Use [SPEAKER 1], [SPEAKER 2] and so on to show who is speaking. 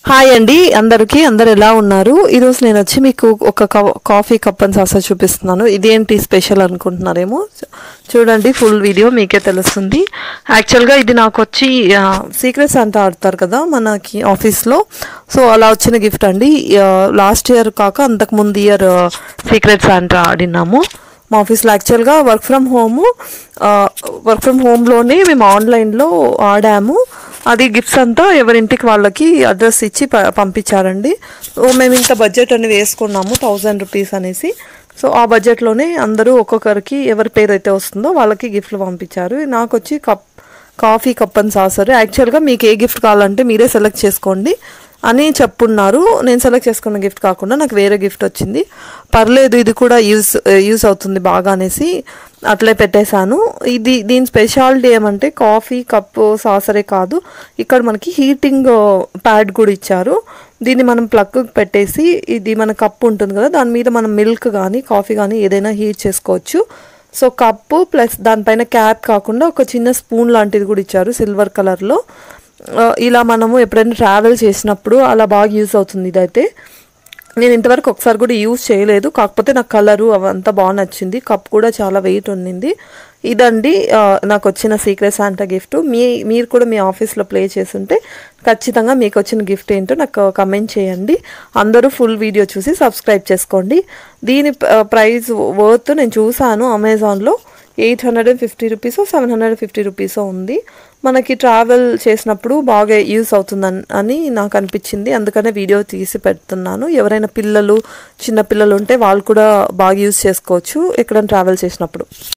[SPEAKER 1] Hi అండి అందరికీ అందరు ఎలా ఉన్నారు? ఈరోజు నేను వచ్చి మీకు ఒక కాఫీ కప్ అండ్ సాసా చూపిస్తున్నాను. ఇదేంటి స్పెషల్ అనుకుంటున్నారేమో, చూడండి ఫుల్ వీడియో మీకే తెలుస్తుంది. యాక్చువల్గా ఇది నాకు వచ్చి సీక్రెట్ శాంటా ఆడతారు కదా మనకి ఆఫీస్లో, సో అలా వచ్చిన గిఫ్ట్ అండి. లాస్ట్ ఇయర్ కాక అంతకుముందు ఇయర్ సీక్రెట్ శాంటా ఆడినాము మా ఆఫీస్లో. యాక్చువల్గా వర్క్ ఫ్రమ్ హోమ్లోనే మేము ఆన్లైన్లో ఆడాము. అది గిఫ్ట్స్ అంతా ఎవరింటికి వాళ్ళకి అడ్రస్ ఇచ్చి పంపించారండి. మేము ఇంత బడ్జెట్ అని వేసుకున్నాము 1000 రూపీస్ అనేసి. సో ఆ బడ్జెట్లోనే అందరూ ఒక్కొక్కరికి ఎవరి పేరు అయితే వస్తుందో వాళ్ళకి గిఫ్ట్లు పంపించారు. నాకు వచ్చి కాఫీ కప్ అండ్ సాసర్. యాక్చువల్గా మీకు ఏ గిఫ్ట్ కావాలంటే మీరే సెలెక్ట్ చేసుకోండి అని చెప్పున్నారు. నేను సెలెక్ట్ చేసుకున్న గిఫ్ట్ కాకుండా నాకు వేరే గిఫ్ట్ వచ్చింది. పర్లేదు, ఇది కూడా యూజ్ అవుతుంది బాగా అనేసి అట్లే పెట్టేశాను. దీని స్పెషాలిటీ ఏమంటే కాఫీ కప్పు సాసరే కాదు, ఇక్కడ మనకి హీటింగ్ ప్యాడ్ కూడా ఇచ్చారు. దీన్ని మనం ప్లగ్ పెట్టేసి, ఇది మన కప్పు ఉంటుంది కదా, దాని మీద మనం మిల్క్ కానీ కాఫీ కానీ ఏదైనా హీట్ చేసుకోవచ్చు. సో కప్పు ప్లస్ దానిపైన క్యాప్ కాకుండా ఒక చిన్న స్పూన్ లాంటిది కూడా ఇచ్చారు సిల్వర్ కలర్లో. ఇలా మనము ఎప్పుడైనా ట్రావెల్ చేసినప్పుడు అలా బాగా యూజ్ అవుతుంది. ఇదైతే నేను ఇంతవరకు ఒకసారి కూడా యూజ్ చేయలేదు, కాకపోతే నాకు కలరు అవంతా బాగా నచ్చింది. కప్ కూడా చాలా వెయిట్ ఉండింది. ఇదండి నాకు వచ్చిన సీక్రెట్ శాంటా గిఫ్ట్. మీరు కూడా మీ ఆఫీస్లో ప్లే చేస్తుంటే ఖచ్చితంగా మీకు వచ్చిన గిఫ్ట్ ఏంటో నాకు కమెంట్ చేయండి. అందరూ ఫుల్ వీడియో చూసి సబ్స్క్రైబ్ చేసుకోండి. దీని ప్రైస్ వర్త్ నేను చూసాను అమెజాన్లో 850 రూపీసో 750 రూపీసో ఉంది. మనకి ట్రావెల్ చేసినప్పుడు బాగా యూస్ అవుతుందని నాకు అనిపించింది, అందుకనే వీడియో తీసి పెడుతున్నాను. ఎవరైనా చిన్న పిల్లలు ఉంటే వాళ్ళు కూడా బాగా యూజ్ చేసుకోవచ్చు ఎక్కడైనా ట్రావెల్ చేసినప్పుడు.